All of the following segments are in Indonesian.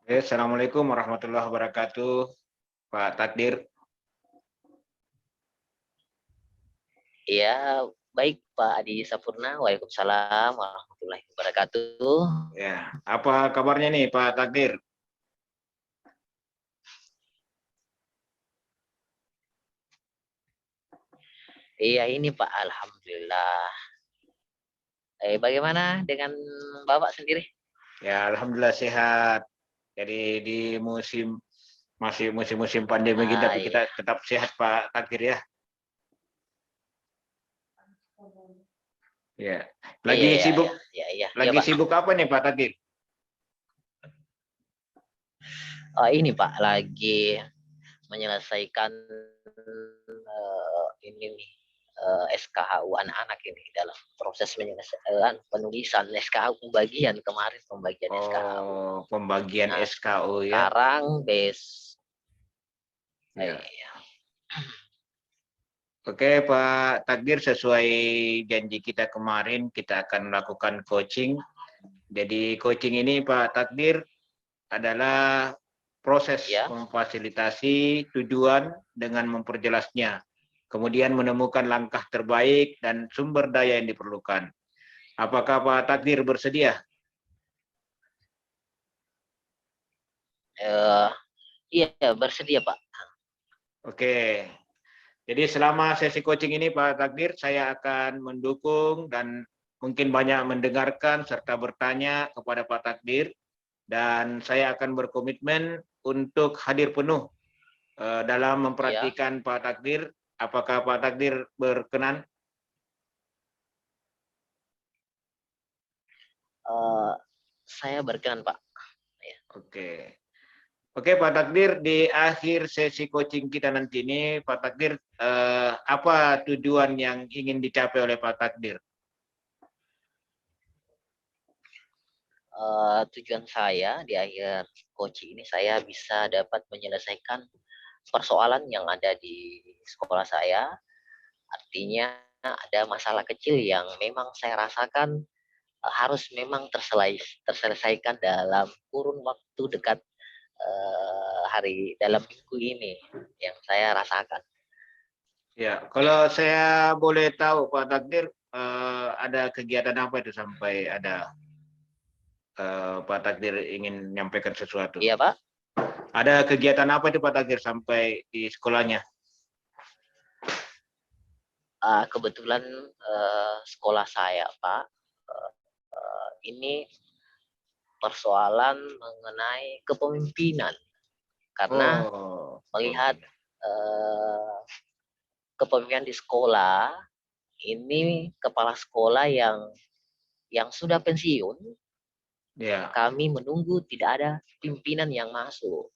Assalamualaikum warahmatullahi wabarakatuh, Pak Takdir. Iya, baik Pak Adi Sapurna. Waalaikumsalam warahmatullahi wabarakatuh. Ya, apa kabarnya nih Pak Takdir? Iya ini Pak, Alhamdulillah. Bagaimana dengan Bapak sendiri? Ya, alhamdulillah sehat. Jadi di masih musim pandemi kita, tapi Iya. kita tetap sehat Pak Takdir ya. Ya, Iya, lagi iya, sibuk, iya, iya, iya, iya lagi Pak. sibuk apa nih Pak Takdir? Ini Pak, lagi menyelesaikan ini nih, SKHU anak-anak ini dalam proses penyelesaian penulisan SKHU pembagian kemarin pembagian SKHU. Oh, pembagian Nah, SKO ya. sekarang Ya. iya. Oke Pak Takdir, sesuai janji kita kemarin, kita akan melakukan coaching. Jadi coaching ini Pak Takdir adalah proses Ya. memfasilitasi tujuan dengan memperjelasnya, kemudian menemukan langkah terbaik dan sumber daya yang diperlukan. Apakah Pak Takdir bersedia? Iya, bersedia Pak. Oke, jadi selama sesi coaching ini Pak Takdir, saya akan mendukung dan mungkin banyak mendengarkan serta bertanya kepada Pak Takdir, dan saya akan berkomitmen untuk hadir penuh dalam Ya, memperhatikan Pak Takdir. Apakah Pak Takdir berkenan? saya berkenan Pak. Ya. Oke. Oke Pak Takdir, di akhir sesi coaching kita nanti ini, Pak Takdir, apa tujuan yang ingin dicapai oleh Pak Takdir? Tujuan saya di akhir coaching ini saya bisa dapat menyelesaikan persoalan yang ada di sekolah saya. Artinya ada masalah kecil yang memang saya rasakan harus memang terselesaikan dalam kurun waktu dekat hari dalam minggu ini yang saya rasakan. Ya, kalau saya boleh tahu Pak Takdir, ada kegiatan apa itu sampai ada Pak Takdir ingin menyampaikan sesuatu? Iya Pak. Ada kegiatan apa itu Pak Takdir sampai di sekolahnya? Kebetulan sekolah saya Pak ini persoalan mengenai kepemimpinan karena Oh, melihat kepemimpinan di sekolah ini kepala sekolah yang sudah pensiun. ya. Kami menunggu tidak ada pimpinan yang masuk.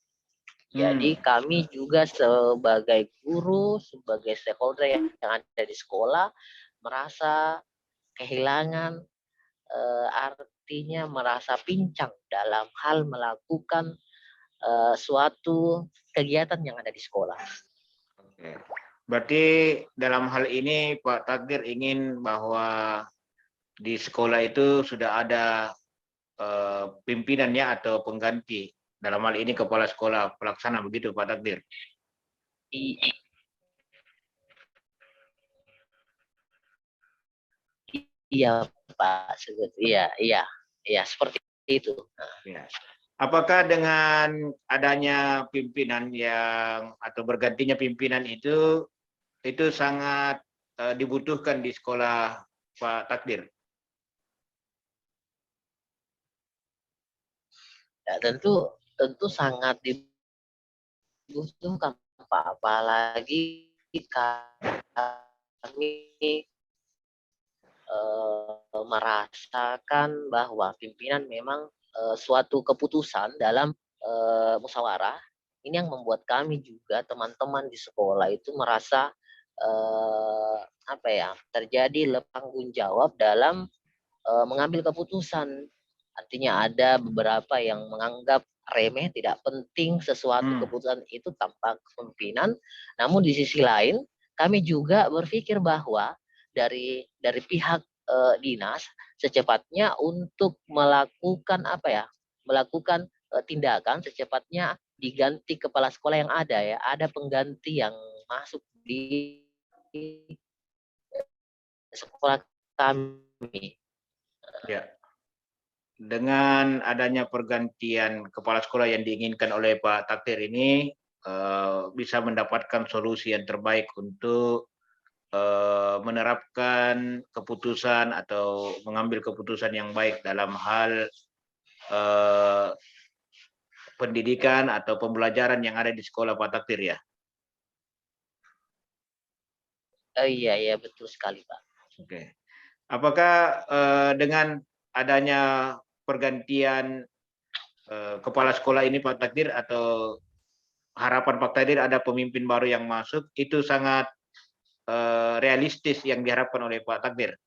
Jadi kami juga sebagai guru, sebagai stakeholder yang ada di sekolah merasa kehilangan, artinya merasa pincang dalam hal melakukan suatu kegiatan yang ada di sekolah. Oke. Berarti dalam hal ini Pak Takdir ingin bahwa di sekolah itu sudah ada pimpinannya atau pengganti. Dalam hal ini kepala sekolah pelaksana, begitu Pak Takdir? Iya Pak, iya seperti itu. Ya. Apakah dengan adanya pimpinan yang atau bergantinya pimpinan itu sangat dibutuhkan di sekolah Pak Takdir? Ya, tentu sangat dibutuhkan Pak, apalagi kami merasakan bahwa pimpinan memang suatu keputusan dalam musyawarah ini yang membuat kami juga teman-teman di sekolah itu merasa terjadi tanggung jawab dalam mengambil keputusan. Artinya ada beberapa yang menganggap remeh, tidak penting sesuatu keputusan itu tanpa kepemimpinan. Namun di sisi lain, kami juga berpikir bahwa dari pihak dinas secepatnya untuk melakukan tindakan secepatnya diganti kepala sekolah yang ada ya. Ada pengganti yang masuk di sekolah kami. Ya. Dengan adanya pergantian kepala sekolah yang diinginkan oleh Pak Takdir ini, bisa mendapatkan solusi yang terbaik untuk menerapkan keputusan atau mengambil keputusan yang baik dalam hal eh, pendidikan atau pembelajaran yang ada di sekolah Pak Takdir ya. Iya, iya betul sekali Pak. Oke. Apakah dengan adanya pergantian kepala sekolah ini Pak Takdir, atau harapan Pak Takdir ada pemimpin baru yang masuk, itu sangat realistis yang diharapkan oleh Pak Takdir?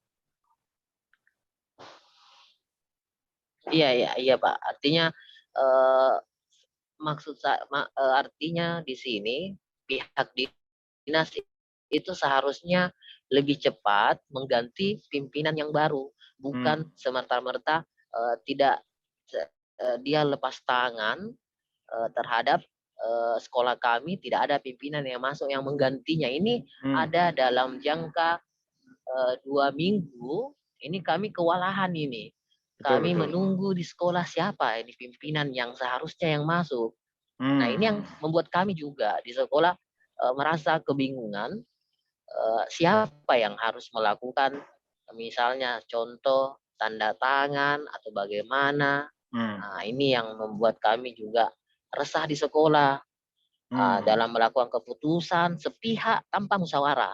Iya, iya, iya Pak. Artinya eh, maksud saya artinya di sini pihak dinas itu seharusnya lebih cepat mengganti pimpinan yang baru, bukan semerta-merta tidak dia lepas tangan terhadap sekolah kami, tidak ada pimpinan yang masuk yang menggantinya. Ini ada dalam jangka 2 minggu. Ini kami kewalahan ini. Betul, Kami betul. menunggu di sekolah siapa ini pimpinan yang seharusnya yang masuk. Nah ini yang membuat kami juga di sekolah merasa kebingungan siapa yang harus melakukan, misalnya contoh tanda tangan atau bagaimana. Nah ini yang membuat kami juga resah di sekolah dalam melakukan keputusan sepihak tanpa musyawarah.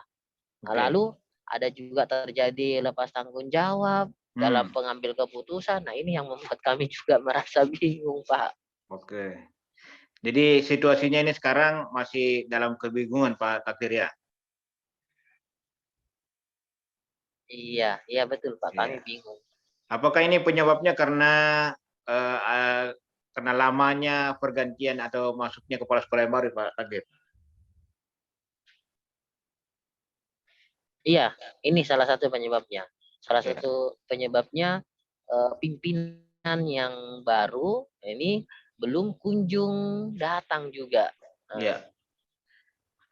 Nah, lalu ada juga terjadi lepas tanggung jawab dalam pengambil keputusan. Nah ini yang membuat kami juga merasa bingung Pak. Oke. Jadi situasinya ini sekarang masih dalam kebingungan Pak Takdir ya? Iya, iya betul Pak, kami Iya. bingung. Apakah ini penyebabnya karena karena lamanya pergantian atau masuknya kepala sekolah yang baru Pak Takdir? Iya, ini salah satu penyebabnya. Salah Ya. satu penyebabnya pimpinan yang baru ini belum kunjung datang juga. Ya.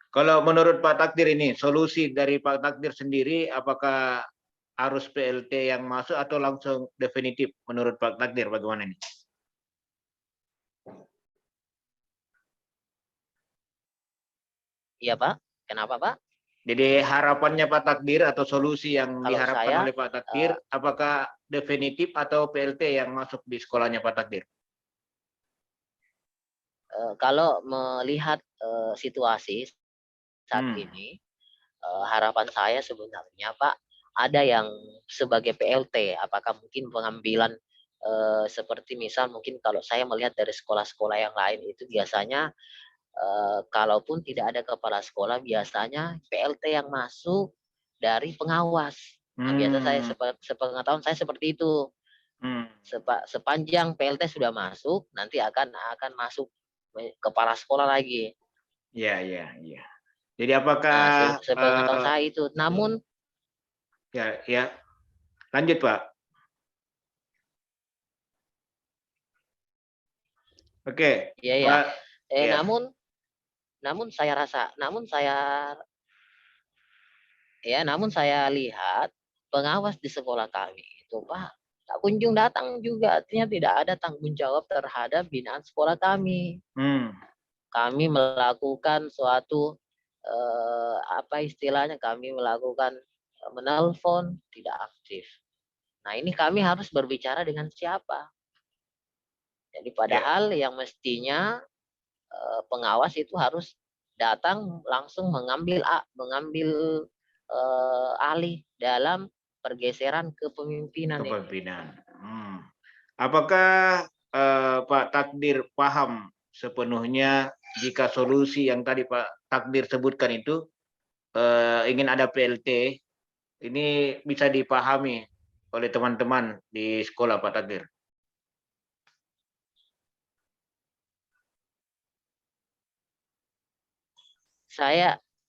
Kalau menurut Pak Takdir ini, solusi dari Pak Takdir sendiri, apakah harus PLT yang masuk atau langsung definitif menurut Pak Takdir, bagaimana ini? Iya Pak, kenapa Pak? Jadi harapannya Pak Takdir atau solusi yang Kalau diharapkan saya oleh Pak Takdir, apakah definitif atau PLT yang masuk di sekolahnya Pak Takdir? kalau melihat situasi saat ini, harapan saya sebenarnya Pak, ada yang sebagai PLT, apakah mungkin pengambilan seperti misal mungkin kalau saya melihat dari sekolah-sekolah yang lain itu biasanya kalaupun tidak ada kepala sekolah biasanya PLT yang masuk dari pengawas. Nah, biasa saya sepengetahuan saya seperti itu. Sepanjang PLT sudah masuk, nanti akan masuk kepala sekolah lagi. Iya, iya, iya. Jadi apakah Nah, sepengetahuan saya itu. Namun ya, ya, lanjut Pak. Oke, ya ya. Pak. Ya. Namun saya rasa, namun saya lihat pengawas di sekolah kami itu Pak tak kunjung datang juga, artinya tidak ada tanggung jawab terhadap binaan sekolah kami. Kami melakukan suatu apa istilahnya, kami melakukan menelpon tidak aktif. Nah ini kami harus berbicara dengan siapa? Jadi padahal yang mestinya pengawas itu harus datang langsung mengambil alih dalam pergeseran kepemimpinan ini. Kepemimpinan. Apakah Pak Takdir paham sepenuhnya jika solusi yang tadi Pak Takdir sebutkan itu ingin ada PLT, ini bisa dipahami oleh teman-teman di sekolah Pak Takdir?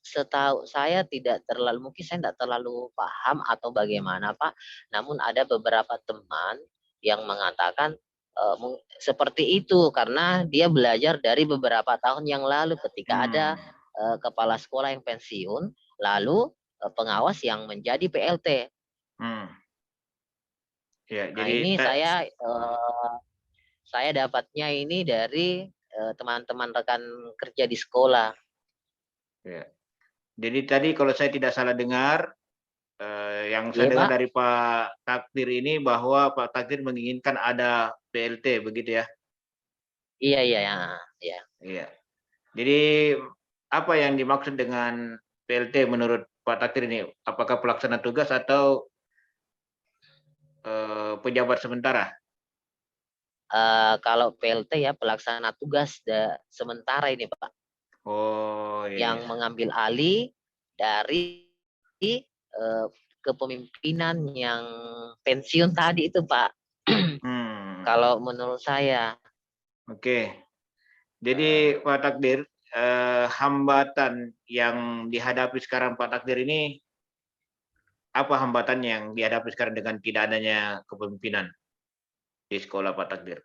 Setahu saya tidak terlalu, mungkin saya tidak terlalu paham atau bagaimana Pak. Namun ada beberapa teman yang mengatakan seperti itu karena dia belajar dari beberapa tahun yang lalu ketika ada kepala sekolah yang pensiun, lalu pengawas yang menjadi PLT. Ya, Nah, jadi ini saya dapatnya ini dari teman-teman rekan kerja di sekolah. ya. Jadi tadi kalau saya tidak salah dengar, yang saya Iya, dengar Pak. dari Pak Takdir ini bahwa Pak Takdir menginginkan ada PLT, begitu ya? Iya, iya, ya. Iya. Jadi apa yang dimaksud dengan PLT menurut Pak Takdir ini? Apakah pelaksana tugas atau pejabat sementara? Kalau PLT ya pelaksana tugas sementara ini, Pak, Oh, iya, yang iya. mengambil alih dari eh, kepemimpinan yang pensiun tadi itu, Pak. Kalau menurut saya. Oke. Jadi Pak Takdir, hambatan yang dihadapi sekarang Pak Takdir ini, apa hambatan yang dihadapi sekarang dengan tidak adanya kepemimpinan di sekolah Pak Takdir?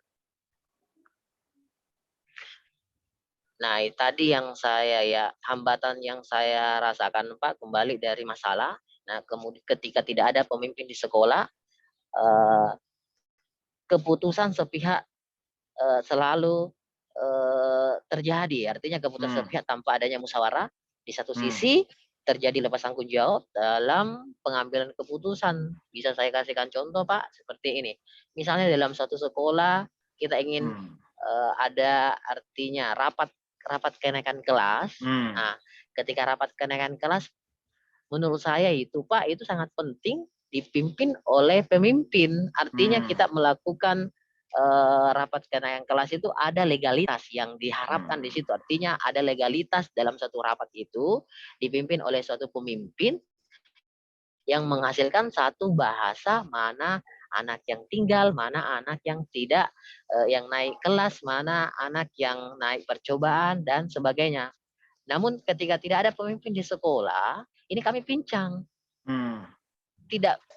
Nah, tadi yang hambatan yang saya rasakan, Pak, kembali dari masalah. Nah, kemudian ketika tidak ada pemimpin di sekolah, eh, keputusan sepihak selalu terjadi. Artinya keputusan sepihak tanpa adanya musyawarah. Di satu sisi terjadi lepas tanggung jawab dalam pengambilan keputusan. Bisa saya kasihkan contoh, Pak, seperti ini. Misalnya dalam satu sekolah kita ingin ada artinya rapat kenaikan kelas. Nah, ketika rapat kenaikan kelas, menurut saya itu, Pak, itu sangat penting dipimpin oleh pemimpin. Artinya kita melakukan rapat kenaikan kelas itu ada legalitas yang diharapkan di situ. Artinya ada legalitas dalam satu rapat itu dipimpin oleh suatu pemimpin yang menghasilkan satu bahasa mana anak yang tinggal, mana anak yang tidak, yang naik kelas, mana anak yang naik percobaan, dan sebagainya. Namun ketika tidak ada pemimpin di sekolah, ini kami pincang.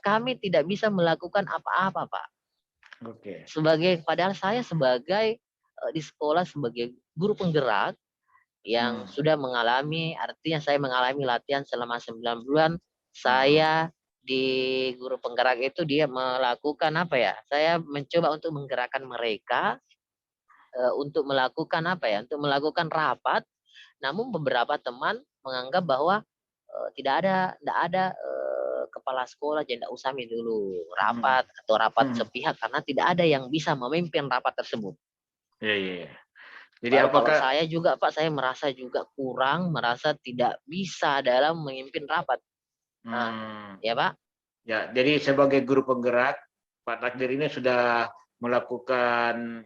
Kami tidak bisa melakukan apa-apa, Pak. Padahal saya sebagai di sekolah sebagai guru penggerak yang sudah mengalami, artinya saya mengalami latihan selama 9 bulan. Saya di guru penggerak itu dia melakukan apa ya? Saya mencoba untuk menggerakkan mereka untuk melakukan apa ya? Untuk melakukan rapat. Namun beberapa teman menganggap bahwa tidak ada kepala sekolah, tidak usah dulu rapat atau rapat sepihak karena tidak ada yang bisa memimpin rapat tersebut. Iya. Jadi Baru kalau apakah saya juga, Pak, saya merasa juga kurang, merasa tidak bisa dalam memimpin rapat. Ya, Pak? Ya, jadi sebagai guru penggerak, Pak Takdir ini sudah melakukan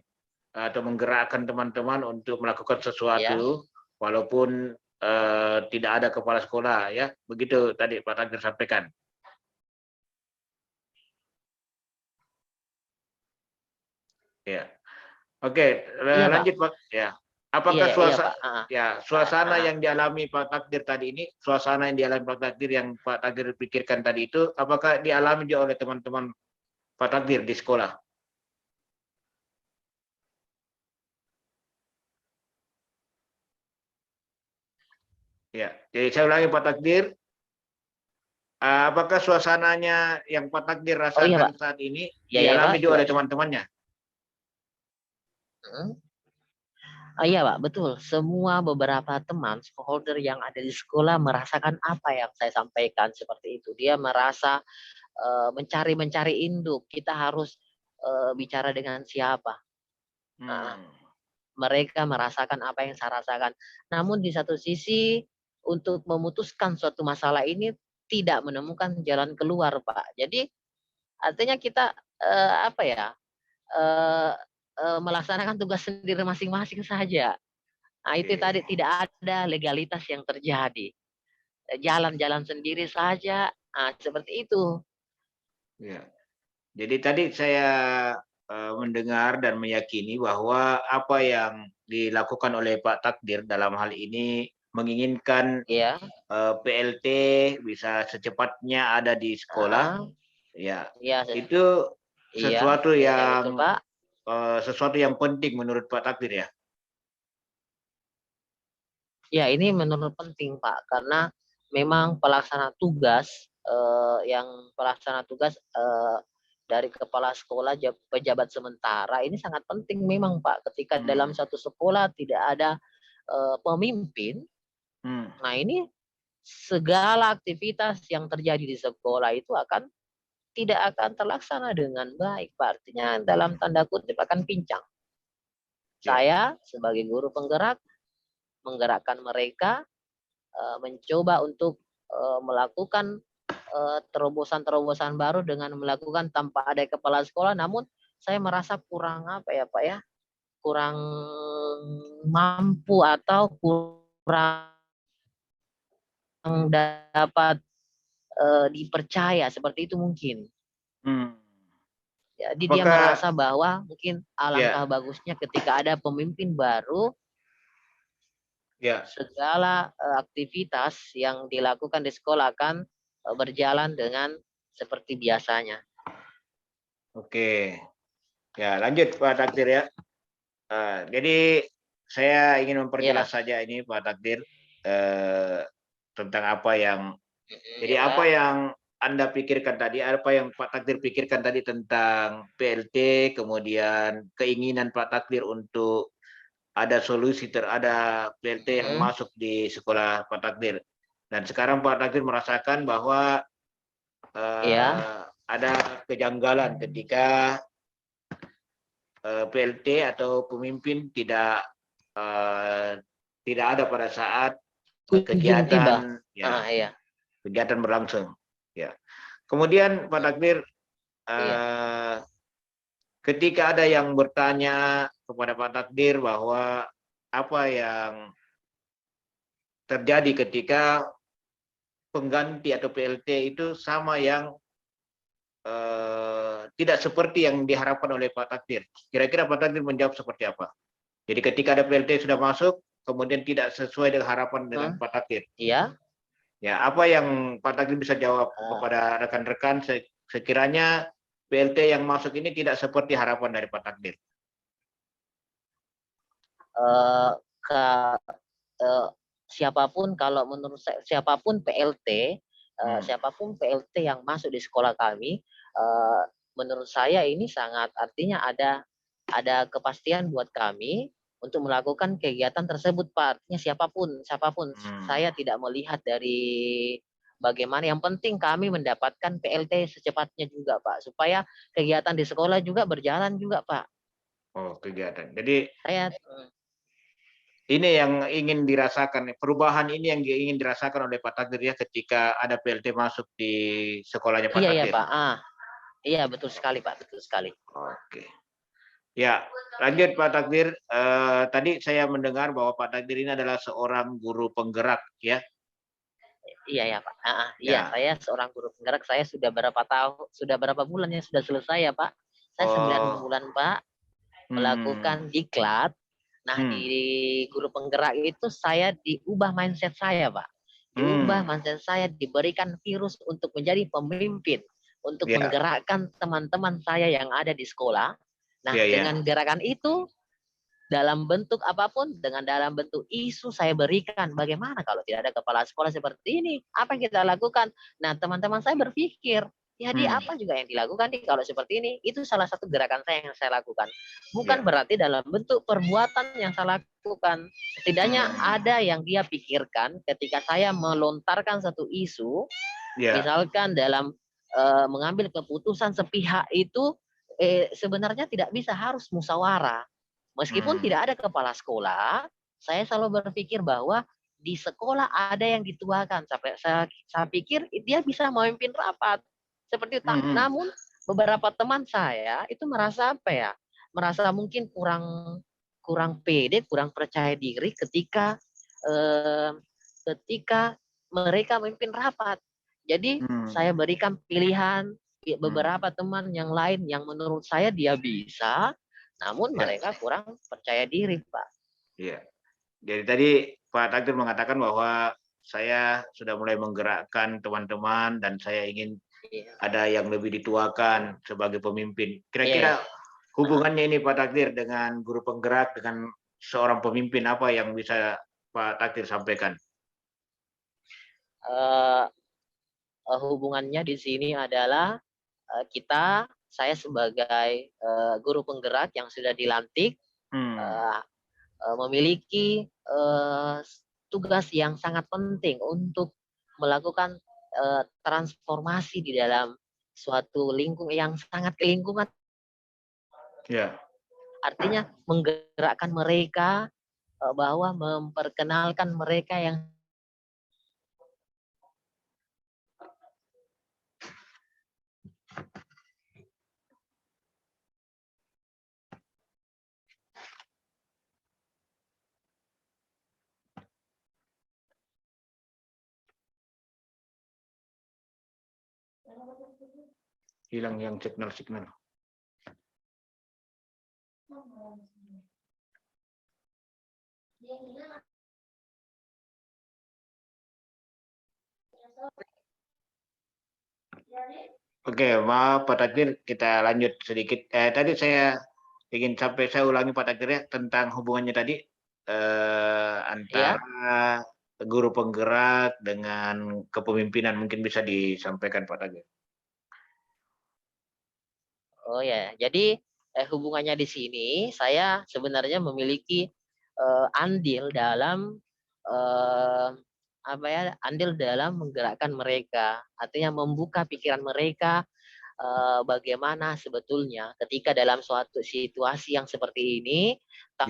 atau menggerakkan teman-teman untuk melakukan sesuatu, walaupun tidak ada kepala sekolah, ya, begitu tadi Pak Takdir sampaikan. Ya, oke, lanjut Pak. Ya, apakah suasana yang dialami Pak Takdir tadi ini, suasana yang dialami Pak Takdir yang Pak Takdir pikirkan tadi itu, apakah dialami juga oleh teman-teman Pak Takdir di sekolah? Ya, jadi saya ulangi Pak Takdir, apakah suasananya yang Pak Takdir rasakan saat ini dialami juga oleh teman-temannya? Iya, Pak, betul. Semua beberapa teman stakeholder yang ada di sekolah merasakan apa yang saya sampaikan seperti itu. Dia merasa mencari induk. Kita harus bicara dengan siapa. Mereka merasakan apa yang saya rasakan. Namun di satu sisi untuk memutuskan suatu masalah ini tidak menemukan jalan keluar, Pak. Jadi artinya kita melaksanakan tugas sendiri masing-masing saja. Nah, itu tadi tidak ada legalitas yang terjadi. Jalan-jalan sendiri saja. Nah, seperti itu. Ya. Jadi tadi saya mendengar dan meyakini bahwa apa yang dilakukan oleh Pak Takdir dalam hal ini menginginkan PLT bisa secepatnya ada di sekolah. Ya, itu sesuatu yang betul, Pak. sesuatu yang penting menurut Pak Takdir ya? Ya, ini menurut penting, Pak, karena memang pelaksana tugas dari kepala sekolah, pejabat sementara ini sangat penting memang, Pak. Ketika dalam satu sekolah tidak ada pemimpin, nah ini segala aktivitas yang terjadi di sekolah itu tidak akan terlaksana dengan baik, Pak. Artinya dalam tanda kutip akan pincang. Ya. Saya sebagai guru penggerak menggerakkan mereka mencoba untuk melakukan terobosan-terobosan baru dengan melakukan tanpa ada kepala sekolah, namun saya merasa kurang apa ya Pak ya, kurang mampu atau kurang dapat dipercaya, seperti itu mungkin. Jadi dia Apakah merasa bahwa mungkin alangkah ya, bagusnya ketika ada pemimpin baru, ya, segala aktivitas yang dilakukan di sekolah akan berjalan dengan seperti biasanya. oke. Ya, lanjut Pak Takdir ya. Jadi saya ingin Ya, memperjelas saja ini Pak Takdir tentang ya apa Pak. yang Anda pikirkan tadi, apa yang Pak Takdir pikirkan tadi tentang PLT, kemudian keinginan Pak Takdir untuk ada ada PLT yang masuk di sekolah Pak Takdir. Dan sekarang Pak Takdir merasakan bahwa Ya, ada kejanggalan ketika PLT atau pemimpin tidak ada pada saat kunjung tiba. Ya, kegiatan berlangsung. Ya. Kemudian Pak Takdir, iya. ketika ada yang bertanya kepada Pak Takdir bahwa apa yang terjadi ketika pengganti atau PLT itu sama yang tidak seperti yang diharapkan oleh Pak Takdir. Kira-kira Pak Takdir menjawab seperti apa? Jadi ketika ada PLT sudah masuk, kemudian tidak sesuai dengan harapan dengan Pak Takdir. Iya. Ya, apa yang Pak Takdir bisa jawab kepada rekan-rekan sekiranya PLT yang masuk ini tidak seperti harapan dari Pak Takdir? Uh, siapapun, kalau menurut saya siapapun PLT, siapapun PLT yang masuk di sekolah kami, menurut saya ini sangat artinya ada kepastian buat kami untuk melakukan kegiatan tersebut, Pak. Artinya siapapun, saya tidak melihat dari bagaimana. Yang penting kami mendapatkan PLT secepatnya juga, Pak, supaya kegiatan di sekolah juga berjalan juga, Pak. Oh, kegiatan. Jadi Saya ini yang ingin dirasakan, perubahan ini yang ingin dirasakan oleh Pak Takdir ya ketika ada PLT masuk di sekolahnya Pak iya Takdir. Pak. Iya, betul sekali Pak, betul sekali. Oke. Ya, lanjut Pak Takdir. Tadi saya mendengar bahwa Pak Takdir ini adalah seorang guru penggerak ya. Iya ya Pak. Iya, Ya. saya seorang guru penggerak. Saya sudah berapa bulan ya sudah selesai ya Pak. Saya 9 bulan Pak melakukan diklat. Nah, di guru penggerak itu saya diubah mindset saya, Pak. Diubah mindset saya, diberikan virus untuk menjadi pemimpin, untuk menggerakkan teman-teman saya yang ada di sekolah. Nah, dengan gerakan itu, dalam bentuk apapun, dengan dalam bentuk isu saya berikan, bagaimana kalau tidak ada kepala sekolah seperti ini? Apa yang kita lakukan? Nah, teman-teman saya berpikir, jadi apa juga yang dilakukan nih kalau seperti ini? Itu salah satu gerakan saya yang saya lakukan. Bukan berarti dalam bentuk perbuatan yang saya lakukan. Setidaknya ada yang dia pikirkan ketika saya melontarkan satu isu, misalkan dalam mengambil keputusan sepihak itu, sebenarnya tidak bisa, harus musyawarah. Meskipun tidak ada kepala sekolah, saya selalu berpikir bahwa di sekolah ada yang dituakan. Sampai saya pikir dia bisa memimpin rapat seperti itu. Namun beberapa teman saya itu merasa apa ya? Merasa mungkin kurang pede, kurang percaya diri ketika mereka memimpin rapat. Jadi saya berikan pilihan beberapa teman yang lain yang menurut saya dia bisa, namun mereka kurang percaya diri, Pak. Iya. Jadi tadi Pak Takdir mengatakan bahwa saya sudah mulai menggerakkan teman-teman dan saya ingin ada yang lebih dituakan sebagai pemimpin. Kira-kira hubungannya ini Pak Takdir dengan guru penggerak, dengan seorang pemimpin, apa yang bisa Pak Takdir sampaikan? Eh, Hubungannya di sini adalah saya sebagai guru penggerak yang sudah dilantik Hmm, eh, memiliki tugas yang sangat penting untuk melakukan transformasi di dalam suatu lingkungan yang sangat lingkungan, ya, artinya menggerakkan mereka bahwa memperkenalkan mereka yang hilang yang signal-signal. Oke, maaf Pak Takdir, kita lanjut sedikit. Tadi saya ingin saya ulangi Pak Takdir ya, tentang hubungannya tadi ya. antara guru penggerak dengan kepemimpinan, mungkin bisa disampaikan Pak Takdir. Oh ya, jadi hubungannya di sini saya sebenarnya memiliki andil dalam eh, apa ya, andil dalam menggerakkan mereka, artinya membuka pikiran mereka bagaimana sebetulnya ketika dalam suatu situasi yang seperti ini,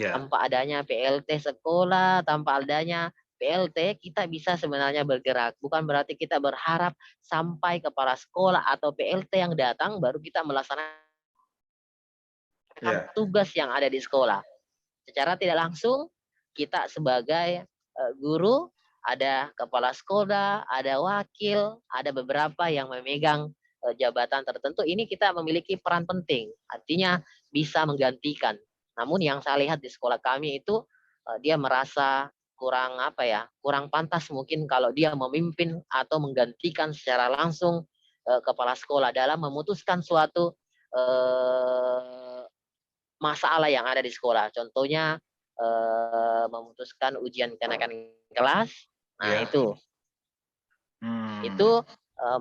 Ya, tanpa adanya PLT sekolah, tanpa adanya PLT, kita bisa sebenarnya bergerak. Bukan berarti kita berharap sampai kepala sekolah atau PLT yang datang baru kita melaksanakan ya, tugas yang ada di sekolah. Secara tidak langsung, kita sebagai guru, ada kepala sekolah, ada wakil, ada beberapa yang memegang jabatan tertentu. Ini kita memiliki peran penting, artinya bisa menggantikan. Namun yang saya lihat di sekolah kami itu dia merasa kurang apa ya, kurang pantas mungkin kalau dia memimpin atau menggantikan secara langsung kepala sekolah dalam memutuskan suatu masalah yang ada di sekolah. Contohnya memutuskan ujian kenaikan kelas. Nah, ya. itu Hmm,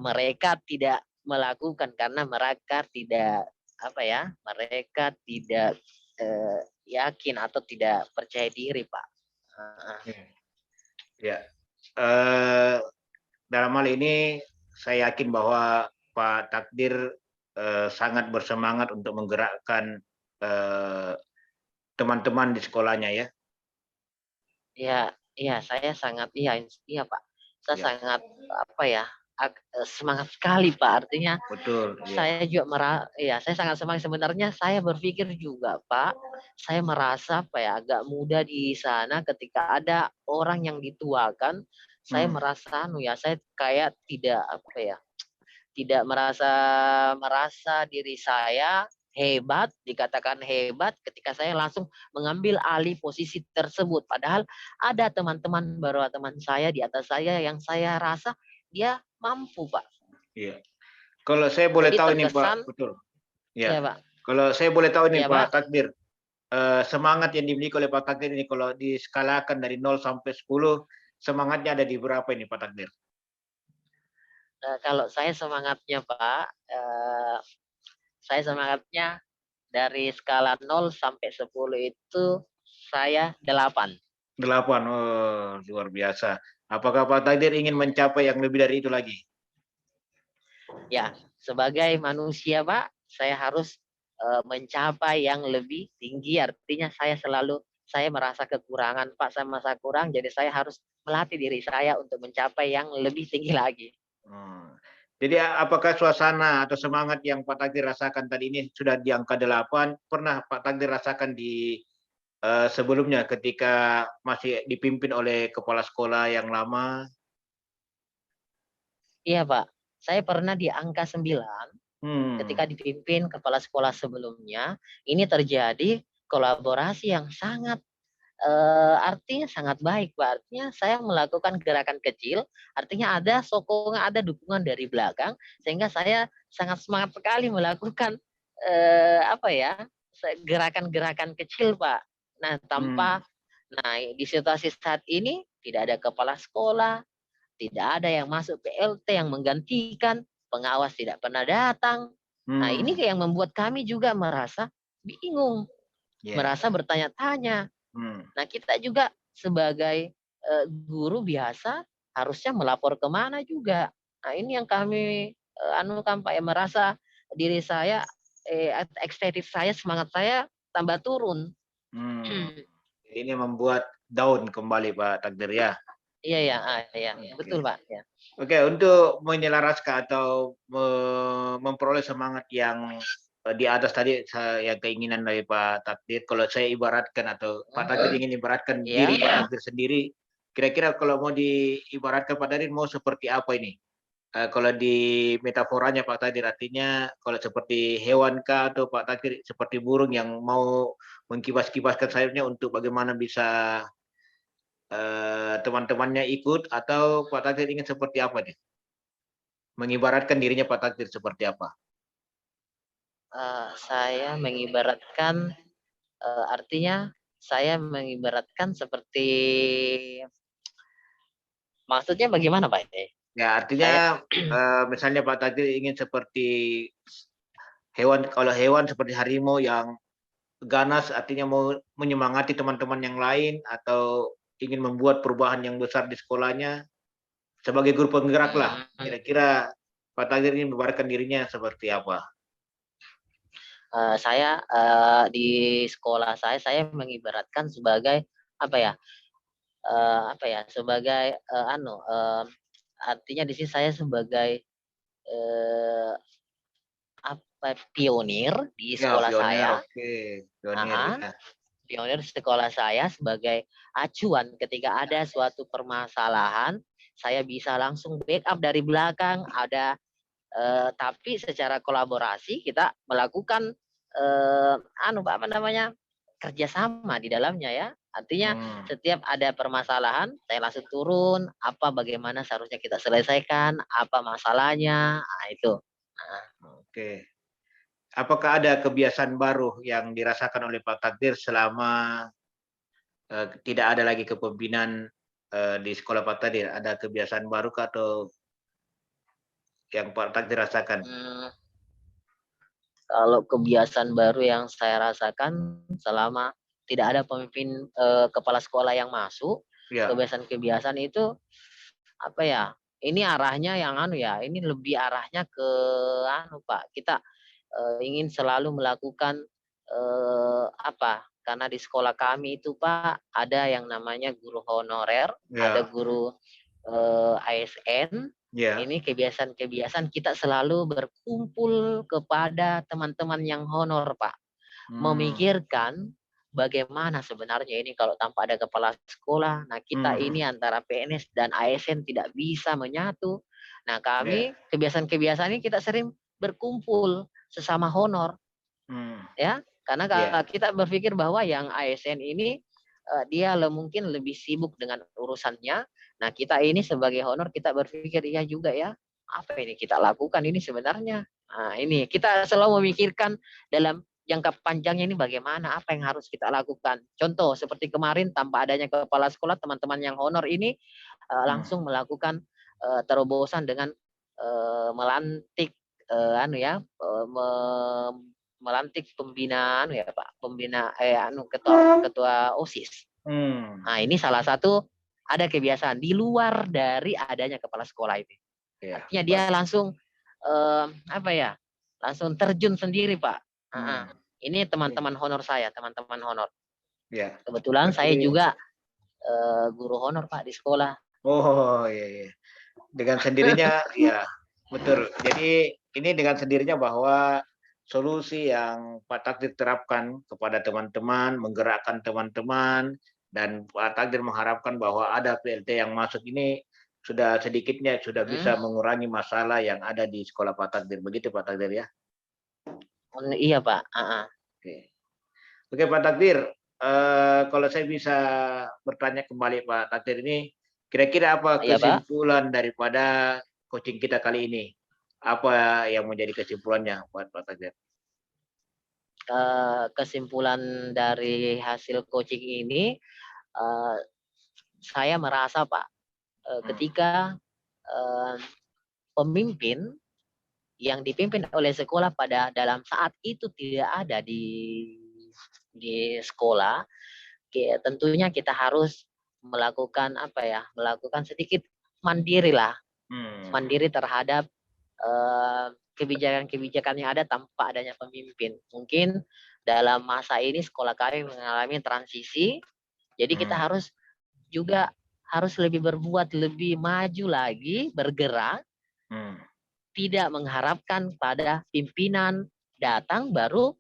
mereka tidak melakukan karena mereka tidak apa ya? Mereka tidak yakin atau tidak percaya diri, Pak. oke. Ya. Eh, dalam hal ini saya yakin bahwa Pak Takdir sangat bersemangat untuk menggerakkan eh, teman-teman di sekolahnya ya. Ya, iya, saya sangat iya, Pak. Saya Ya, sangat apa ya? Semangat sekali, Pak. Artinya betul. Ya. saya juga ya, saya sangat semangat. Sebenarnya saya berpikir juga, Pak, saya merasa apa ya, agak muda di sana ketika ada orang yang dituakan, saya Hmm, merasa ya, saya kayak tidak apa ya, tidak merasa merasa diri saya hebat, dikatakan hebat ketika saya langsung mengambil alih posisi tersebut. Padahal ada teman-teman, baru teman saya di atas saya yang saya rasa dia mampu, Pak. ya. Kalau saya boleh Jadi tahu ini terkesan, Pak, betul. ya, Ya. Pak. Kalau saya boleh tahu ini Ya, Pak Pak. Takdir, semangat yang dimiliki oleh Pak Takdir ini kalau diskalakan dari 0 sampai 10, semangatnya ada di berapa ini Pak Takdir? Kalau saya semangatnya, Pak, saya semangatnya dari skala 0 sampai 10 itu saya 8. 8. Oh, luar biasa. Apakah Pak Takdir ingin mencapai yang lebih dari itu lagi? Ya, sebagai manusia, Pak, saya harus mencapai yang lebih tinggi. Artinya saya merasa kekurangan, Pak, saya merasa kurang, jadi saya harus melatih diri saya untuk mencapai yang lebih tinggi lagi. Hmm. Jadi apakah suasana atau semangat yang Pak Takdir rasakan tadi ini sudah di angka 8, pernah Pak Takdir rasakan di sebelumnya ketika masih dipimpin oleh kepala sekolah yang lama? Iya, Pak. Saya pernah di angka 9 ketika Hmm. dipimpin kepala sekolah sebelumnya. Ini terjadi kolaborasi yang sangat artinya sangat baik, Pak. Artinya saya melakukan gerakan kecil, artinya ada sokongan, ada dukungan dari belakang, sehingga saya sangat semangat sekali melakukan apa ya? gerakan-gerakan kecil, Pak. Nah, Hmm. nah di situasi saat ini tidak ada kepala sekolah, tidak ada yang masuk PLT yang menggantikan, pengawas tidak pernah datang. Nah, ini Hmm. yang membuat kami juga merasa bingung, Ya. merasa bertanya-tanya. Hmm. Nah, kita juga sebagai guru biasa harusnya melapor kemana juga. Nah, ini yang kami anukan Pak, yang merasa diri saya, ekstetif saya, semangat saya tambah turun. Hmm. Ini membuat down kembali Pak Takdir ya. Iya ya, iya, betul Oke. Pak. Ya. Oke, untuk menyelaraskan atau memperoleh semangat yang di atas tadi yang keinginan dari Pak Takdir, kalau saya ibaratkan atau Pak Takdir ingin ibaratkan Iya. diri Pak Takdir sendiri, kira-kira kalau mau diibaratkan Pak Takdir mau seperti apa ini? Kalau di metaforanya Pak Takdir artinya kalau seperti hewan kah atau Pak Takdir seperti burung yang mau mengkibas-kibaskan sayapnya untuk bagaimana bisa teman-temannya ikut atau Pak Takdir ingin seperti apa nih? Mengibaratkan dirinya Pak Takdir seperti apa? Saya mengibaratkan, artinya saya mengibaratkan seperti, maksudnya bagaimana Pak? Ya Saya artinya misalnya Pak Takdir ingin seperti hewan, kalau hewan seperti harimau yang ganas artinya mau menyemangati teman-teman yang lain atau ingin membuat perubahan yang besar di sekolahnya sebagai guru penggerak lah. Kira-kira Pak Takdir ini membaratkan dirinya seperti apa? saya di sekolah saya mengibaratkan sebagai apa ya? Apa ya? Sebagai artinya di sini saya sebagai apa, pionir di Ya, sekolah pionir, saya. oke, pionir Ah, ya. pionir sekolah saya sebagai acuan ketika ada suatu permasalahan, saya bisa langsung backup dari belakang. Tapi secara kolaborasi kita melakukan Pak, apa namanya, kerjasama di dalamnya ya. Artinya Hmm, setiap ada permasalahan, saya langsung turun, apa bagaimana seharusnya kita selesaikan, apa masalahnya, nah, itu. Nah, oke. Apakah ada kebiasaan baru yang dirasakan oleh Pak Takdir selama tidak ada lagi kepemimpinan di sekolah Pak Takdir? Ada kebiasaan baru kah atau yang Pak Takdir rasakan? hmm, kalau kebiasaan baru yang saya rasakan selama tidak ada pemimpin kepala sekolah yang masuk, Ya. kebiasaan-kebiasaan itu apa ya? Ini arahnya yang ini lebih arahnya ke Pak, kita ingin selalu melakukan apa? Karena di sekolah kami itu Pak ada yang namanya guru honorer, ada Ya. guru ASN. Ya. Ini kebiasaan-kebiasaan kita selalu berkumpul kepada teman-teman yang honor Pak. Hmm. Memikirkan bagaimana sebenarnya ini kalau tanpa ada kepala sekolah. Nah, kita Hmm. ini antara PNS dan ASN tidak bisa menyatu. Nah, Ya. kami kebiasaan-kebiasaan ini kita sering berkumpul sesama honor Hmm. ya. Karena Ya. kita berpikir bahwa yang ASN ini dia mungkin lebih sibuk dengan urusannya. Nah, kita ini sebagai honor kita berpikir iya juga ya. Apa ini kita lakukan ini sebenarnya? Nah, ini kita selalu memikirkan dalam jangka panjangnya ini bagaimana, apa yang harus kita lakukan. Contoh seperti kemarin tanpa adanya kepala sekolah, teman-teman yang honor ini Hmm. langsung melakukan terobosan dengan melantik melantik pembinaan ya Pak, ketua OSIS. Hmm. Nah, ini salah satu ada kebiasaan di luar dari adanya kepala sekolah itu. Ya. Artinya dia langsung langsung terjun sendiri Pak. Hmm. Ini teman-teman honor saya, teman-teman honor. Ya. Kebetulan saya Berarti. juga guru honor Pak di sekolah. Oh iya, iya. Dengan sendirinya, ya betul. Jadi ini dengan sendirinya bahwa solusi yang Pak Takdir terapkan kepada teman-teman, menggerakkan teman-teman, dan Pak Takdir mengharapkan bahwa ada PLT yang masuk ini sudah sedikitnya sudah bisa mengurangi masalah yang ada di sekolah Pak Takdir. Begitu Pak Takdir ya? Iya Pak. Oke. Oke Pak Takdir, kalau saya bisa bertanya kembali Pak Takdir ini, kira-kira apa Iya Pak. kesimpulan daripada coaching kita kali ini? Apa yang menjadi kesimpulannya buat Pak Takdir? kesimpulan dari hasil coaching ini, eh, saya merasa Pak, ketika eh, pemimpin yang dipimpin oleh sekolah pada dalam saat itu tidak ada di sekolah, tentunya kita harus melakukan apa ya, melakukan sedikit mandiri lah, mandiri terhadap kebijakan-kebijakan yang ada tanpa adanya pemimpin. Mungkin dalam masa ini sekolah kami mengalami transisi, jadi kita harus juga harus lebih berbuat lebih maju lagi, bergerak, tidak mengharapkan pada pimpinan datang baru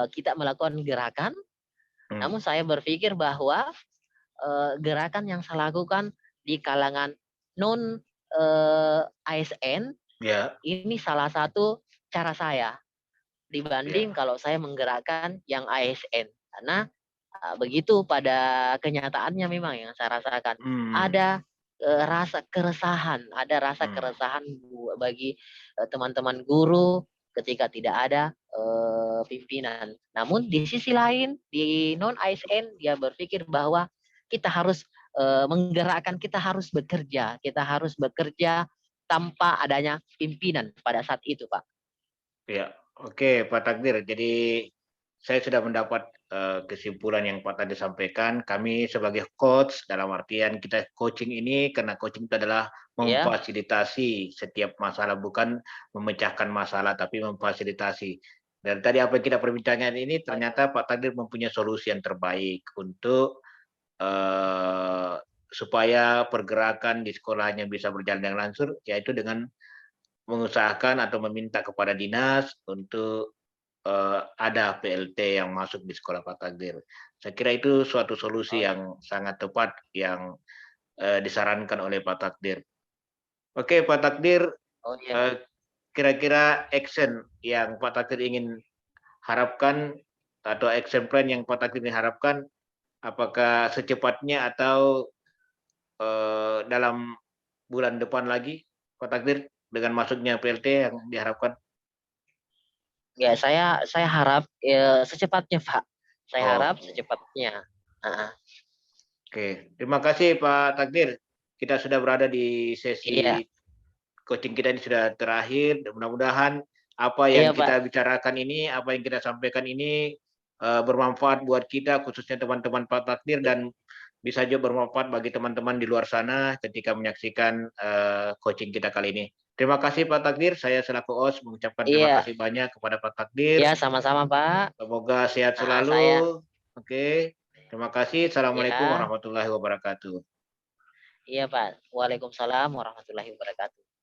kita melakukan gerakan. Namun saya berpikir bahwa gerakan yang saya lakukan di kalangan non ASN ini salah satu cara saya dibanding kalau saya menggerakkan yang ASN, karena begitu pada kenyataannya memang yang saya rasakan ada rasa keresahan, bagi teman-teman guru ketika tidak ada pimpinan. Namun di sisi lain di non ASN dia berpikir bahwa kita harus menggerakkan, kita harus bekerja tanpa adanya pimpinan pada saat itu, Pak. Ya, oke Pak Takdir. Jadi saya sudah mendapat kesimpulan yang Pak tadi sampaikan. Kami sebagai coach, dalam artian kita coaching ini, karena coaching itu adalah memfasilitasi setiap masalah, bukan memecahkan masalah, tapi memfasilitasi. Dan tadi apa yang kita perbincangkan ini, ternyata Pak Takdir mempunyai solusi yang terbaik untuk supaya pergerakan di sekolahnya bisa berjalan dengan langsung, yaitu dengan mengusahakan atau meminta kepada dinas untuk ada PLT yang masuk di sekolah Pak Takdir. Saya kira itu suatu solusi yang sangat tepat yang disarankan oleh Pak Takdir. Oke Pak Takdir, kira-kira action yang Pak Takdir ingin harapkan atau action plan yang Pak Takdir ingin harapkan, apakah secepatnya atau dalam bulan depan lagi Pak Takdir dengan masuknya PLT yang diharapkan? Ya, saya harap secepatnya, Pak. Saya harap secepatnya. Oke, terima kasih Pak Takdir. Kita sudah berada di sesi coaching kita ini sudah terakhir. Mudah-mudahan apa yang kita bicarakan ini, apa yang kita sampaikan ini bermanfaat buat kita, khususnya teman-teman Pak Takdir, dan bisa juga bermanfaat bagi teman-teman di luar sana ketika menyaksikan coaching kita kali ini. Terima kasih Pak Takdir, saya selaku OS mengucapkan terima kasih banyak kepada Pak Takdir. Iya, sama-sama Pak. Semoga sehat selalu. Oke, terima kasih. Assalamualaikum warahmatullahi wabarakatuh. Iya Pak, waalaikumsalam warahmatullahi wabarakatuh.